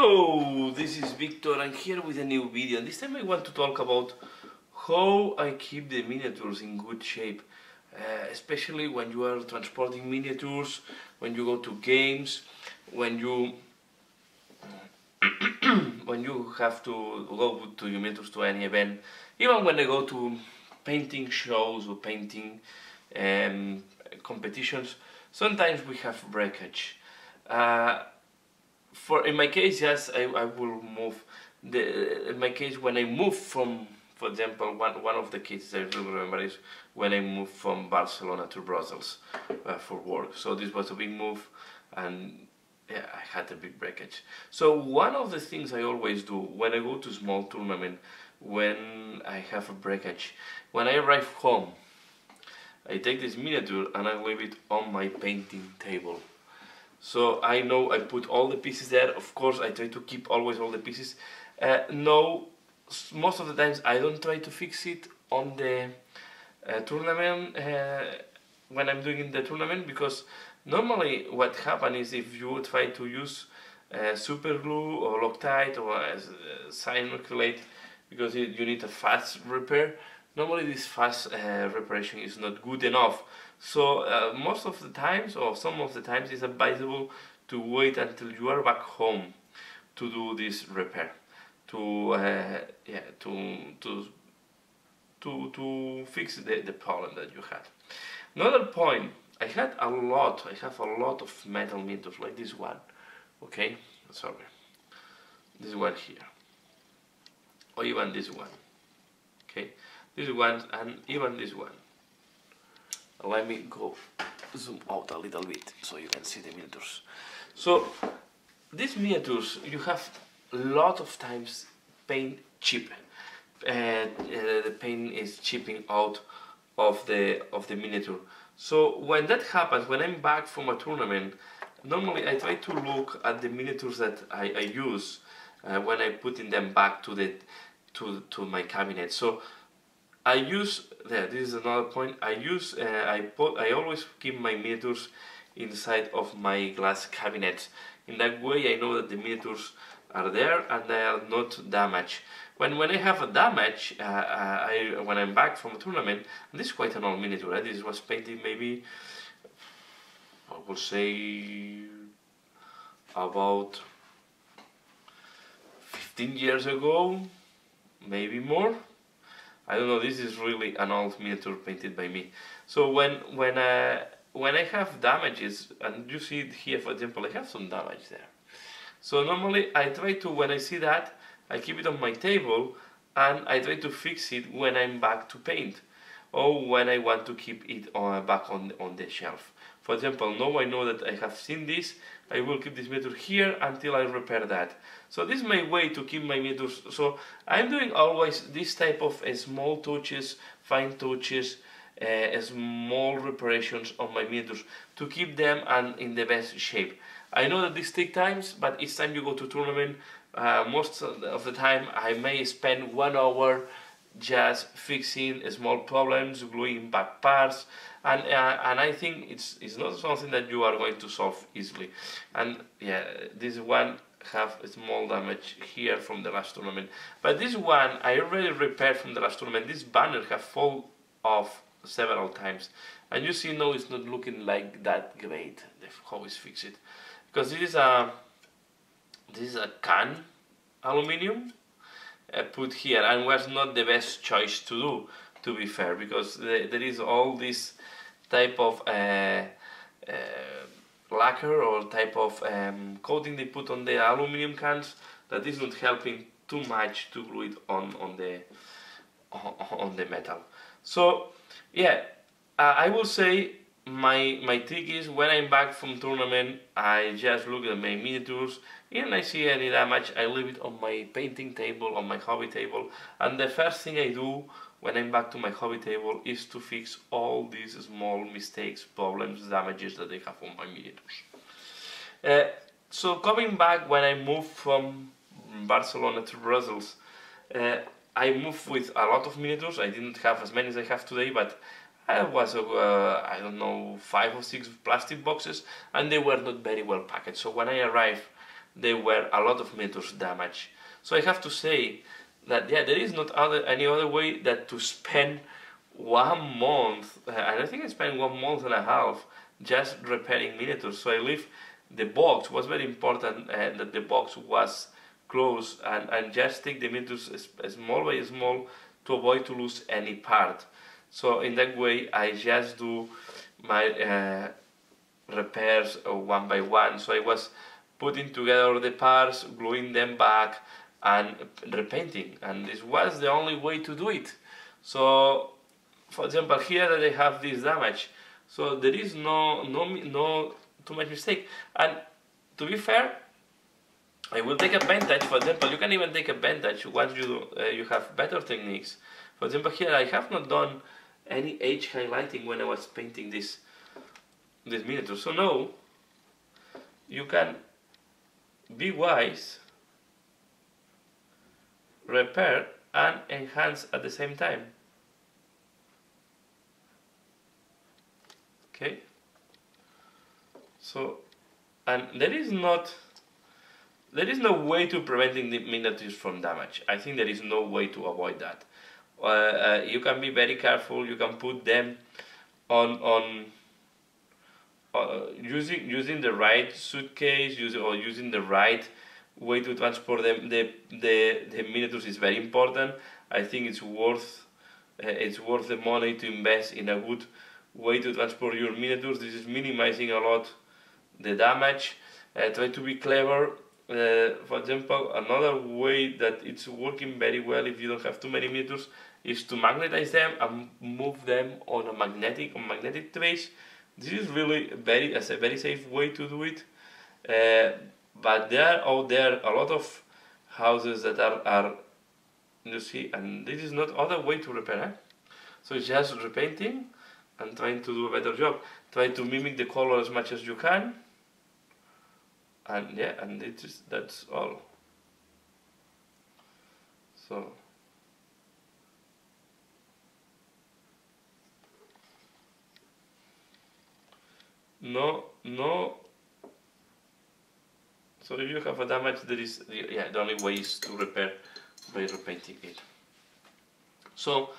Hello, this is Victor. I'm here with a new video, and this time I want to talk about how I keep the miniatures in good shape, especially when you are transporting miniatures, when you go to games, when you when you have to go to your miniatures to any event, even when I go to painting shows or painting competitions. Sometimes we have breakage. In my case, yes, I will move. In my case, when I move from, for example, one of the cases I really remember is when I moved from Barcelona to Brussels for work. So this was a big move, and yeah, I had a big breakage. So one of the things I always do when I go to small tournament, when I have a breakage, when I arrive home, I take this miniature and I leave it on my painting table. So I know I put all the pieces there. Of course, I try to keep always all the pieces. No, most of the times I don't try to fix it on the tournament when I'm doing the tournament, because normally what happens is if you try to use super glue or Loctite or cyanoacrylate, because you need a fast repair. Normally this fast reparation is not good enough. So most of the times, or some of the times, it's advisable to wait until you are back home to do this repair, to fix the problem that you had. Another point, I have a lot of metal miniatures like this one. Okay, sorry, this one here, or even this one. Okay, this one and even this one. Let me go zoom out a little bit so you can see the miniatures. So these miniatures, you have a lot of times paint chip. The paint is chipping out of the miniature. So when that happens, when I'm back from a tournament, normally I try to look at the miniatures that I use when I putting them back to my cabinet. So I use, this is another point, I always keep my miniatures inside of my glass cabinet. In that way I know that the miniatures are there and they are not damaged. When I have a damage, when I'm back from a tournament, and this is quite an old miniature, right? This was painted maybe, I would say, about 15 years ago, maybe more. I don't know, this is really an old miniature painted by me. So when I have damages, and you see it here, for example, I have some damage there. So normally I try to, when I see that, I keep it on my table and I try to fix it when I'm back to paint, or when I want to keep it back on the shelf. For example, now I know that I have seen this, I will keep this miniature here until I repair that. So this is my way to keep my miniatures. So I'm doing always this type of small touches, fine touches, small reparations on my miniatures to keep them in the best shape. I know that this takes time, but each time you go to tournament, most of the time I may spend 1 hour just fixing small problems, gluing back parts, and I think it's not something that you are going to solve easily. And yeah, this one have a small damage here from the last tournament, but this one I already repaired from the last tournament. This banner have fallen off several times, and you see now it's not looking like that great how it's fixed, because this is a can aluminium put here, and was not the best choice to do, to be fair, because there is all this type of lacquer or type of coating they put on the aluminium cans that is not helping too much to glue it on the metal. So yeah, I will say my trick is when I'm back from tournament, I just look at my miniatures, and I see any damage, I leave it on my painting table, on my hobby table, and the first thing I do when I'm back to my hobby table is to fix all these small mistakes, problems, damages that I have on my miniatures. So coming back, when I moved from Barcelona to Brussels, I moved with a lot of miniatures. I didn't have as many as I have today, but I was, I don't know, 5 or 6 plastic boxes, and they were not very well packaged. So when I arrived there were a lot of miniatures damaged. So I have to say that yeah, there is not any other way that to spend 1 month, and I think I spent 1 month and a half just repairing miniatures. So I leave the box, was very important that the box was closed, and just take the miniatures small by small to avoid to lose any part. So in that way I just do my repairs one by one. So I was putting together the parts, gluing them back, and repainting, and this was the only way to do it. So for example here that I have this damage, so there is no too much mistake. And to be fair, I will take advantage. For example, you can even take advantage once you have better techniques. For example here I have not done any edge highlighting when I was painting this miniature. So now you can be wise, repair and enhance at the same time. Okay, so, and there is no way to preventing the miniatures from damage. I think there is no way to avoid that. You can be very careful. You can put them on using the right suitcase, using the right way to transport them. The miniatures is very important. I think it's worth the money to invest in a good way to transport your miniatures. This is minimizing a lot the damage. Try to be clever. For example, another way that it's working very well if you don't have too many miniatures is to magnetize them and move them on magnetic trays. This is really a very safe way to do it. But there are out there a lot of houses that are you see, and this is not other way to repair. So it's just repainting and trying to do a better job. Try to mimic the color as much as you can, and yeah, and that's all. So no. So if you have a damage, there is the only way is to repair by repainting it. So,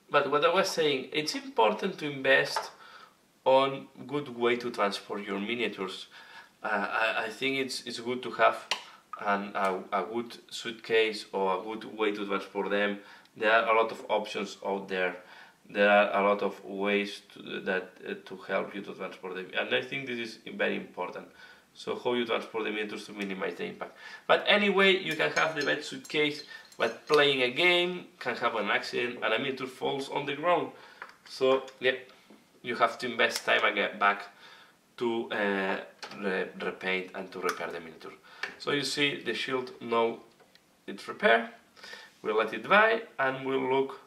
but what I was saying, it's important to invest on good way to transport your miniatures. I think it's good to have a good suitcase or a good way to transport them. There are a lot of options out there. There are a lot of ways to help you to transport them, and I think this is very important. So how you transport the miniatures to minimize the impact. But anyway, you can have the best suitcase, but playing a game can have an accident and a miniature falls on the ground. So yeah, you have to invest time again back to repaint and to repair the miniature. So you see the shield now it's repaired. We'll let it dry and will look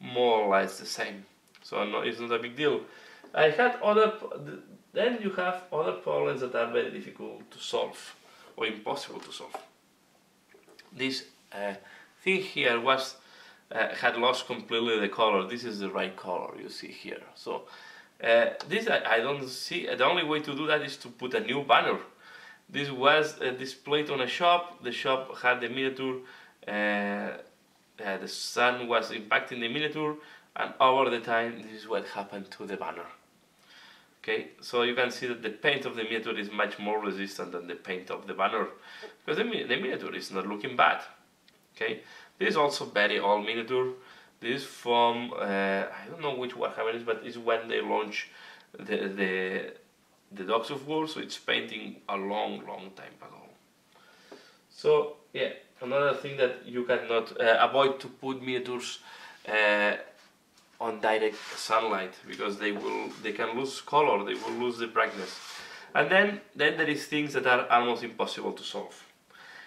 more or less the same. So no, it's not a big deal. Then you have other problems that are very difficult to solve or impossible to solve. This thing here had lost completely the color. This is the right color you see here. So this I don't see. The only way to do that is to put a new banner. This was displayed on a shop. The shop had the miniature. The sun was impacting the miniature, and over the time, this is what happened to the banner. Okay, so you can see that the paint of the miniature is much more resistant than the paint of the banner, because the miniature is not looking bad. Okay, this is also very old miniature. This is from I don't know which Warhammer it is, but it's when they launched the Dogs of War, so it's painting a long time ago. So yeah, another thing that you cannot avoid to put miniatures on direct sunlight, because they can lose color, they will lose the brightness. And then there is things that are almost impossible to solve.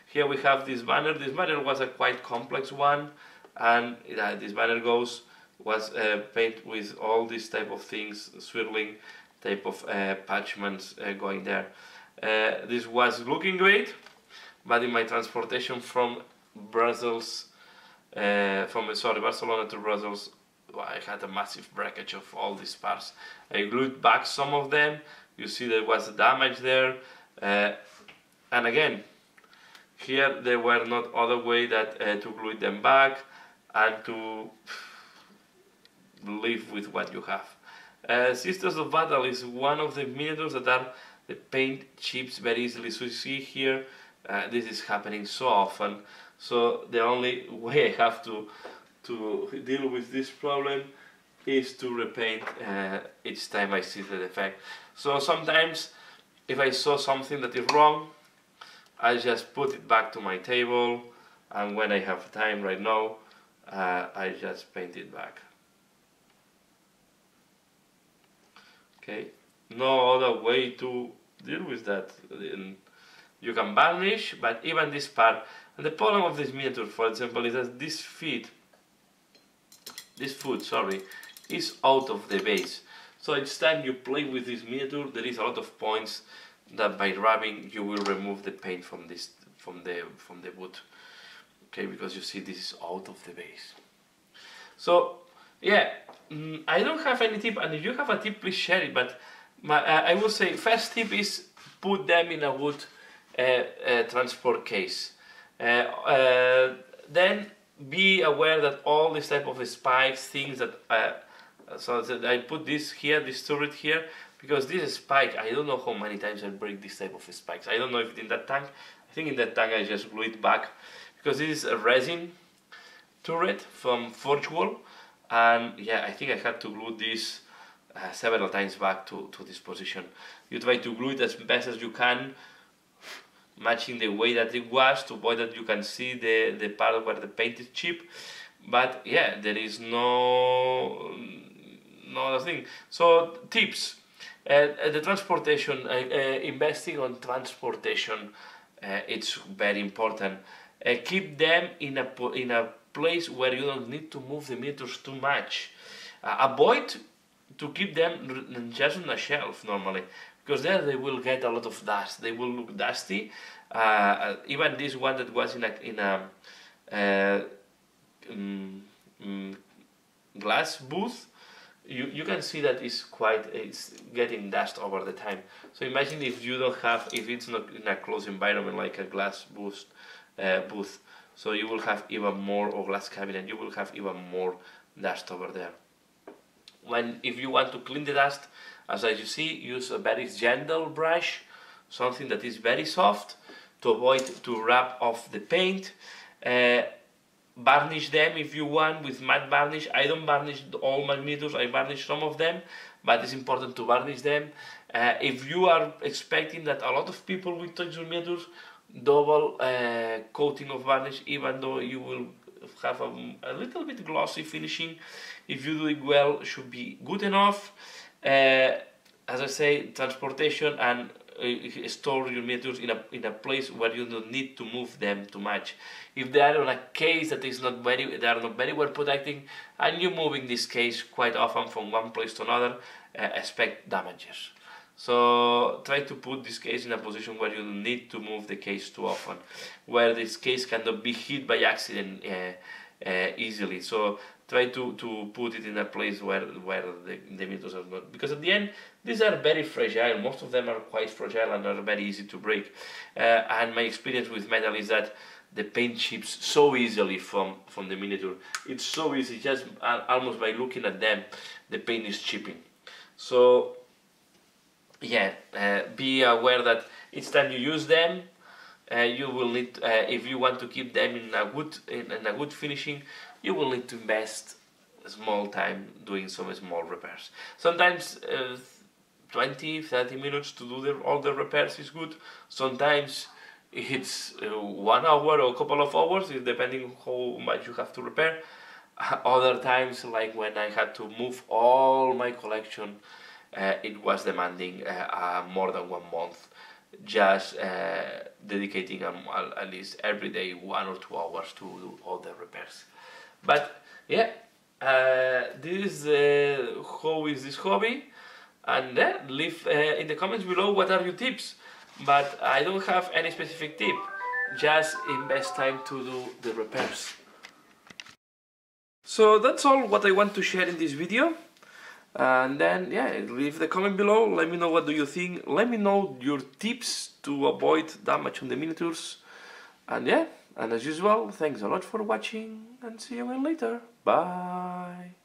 Here we have this banner. This banner was a quite complex one, and this banner was painted with all these type of things, swirling type of parchments going there. This was looking great, but in my transportation from Brussels, Barcelona to Brussels, I had a massive breakage of all these parts. I glued back some of them. You see there was damage there. And again, here there were not other way that to glue them back and to live with what you have. Sisters of Battle is one of the miniatures that are the paint chips very easily. So you see here, this is happening so often. So the only way I have to deal with this problem is to repaint each time I see the defect. So sometimes if I saw something that is wrong, I just put it back to my table, and when I have time right now, I just paint it back. Okay, no other way to deal with that. You can varnish, but even this part, and the problem of this miniature, for example, is that this foot, sorry, is out of the base. So each time you play with this miniature, there is a lot of points that by rubbing you will remove the paint from the wood. Okay, because you see this is out of the base. So yeah, I don't have any tip, and if you have a tip, please share it. But I will say first tip is put them in a wood transport case. Then be aware that all this type of spikes, things that so that I put this here, this turret here, because this spike, I don't know how many times I break this type of spikes. I don't know if it's in that tank. I think in that tank I just glue it back, because this is a resin turret from Forge Wall, and yeah, I think I had to glue this several times back to this position. You try to glue it as best as you can, matching the way that it was, to avoid that you can see the part where the paint is cheap. But yeah, there is no other thing. So tips, the transportation, investing on transportation, it's very important. Keep them in a place where you don't need to move the miniatures too much. Avoid to keep them just on a shelf normally, because there they will get a lot of dust. They will look dusty. Even this one that was in a glass booth, you can see that it's getting dust over the time. So imagine if you don't have, if it's not in a closed environment like a glass booth, so you will have even more, or glass cabinet, you will have even more dust over there. If you want to clean the dust, as you see, use a very gentle brush, something that is very soft, to avoid to rub off the paint. Varnish them if you want with matte varnish. I don't varnish all my miniatures, I varnish some of them, but it's important to varnish them. If you are expecting that a lot of people will touch your miniatures, double coating of varnish, even though you will have a little bit glossy finishing. If you do it well, should be good enough. As I say, transportation, and store your miniatures in a place where you don't need to move them too much. If they are on a case that is not they are not very well protecting, and you're moving this case quite often from one place to another, expect damages. So try to put this case in a position where you don't need to move the case too often, where this case cannot be hit by accident easily. So try to put it in a place where the miniatures are not, because at the end these are very fragile. Most of them are quite fragile and are very easy to break. And my experience with metal is that the paint chips so easily from the miniature. It's so easy, just almost by looking at them, the paint is chipping. So yeah, be aware that each time you use them, you will need, if you want to keep them in a good finishing, you will need to invest a small time doing some small repairs. Sometimes 20-30 minutes to do all the repairs is good. Sometimes it's 1 hour or a couple of hours, depending on how much you have to repair. Other times, like when I had to move all my collection, it was demanding more than 1 month, just dedicating at least every day 1 or 2 hours to do all the repairs. But yeah, this is how is this hobby, and leave in the comments below what are your tips. But I don't have any specific tip, just invest time to do the repairs. So that's all what I want to share in this video. And then, yeah, leave the comment below. Let me know what do you think. Let me know your tips to avoid damage on the miniatures. And yeah, and as usual, thanks a lot for watching, and see you again later. Bye.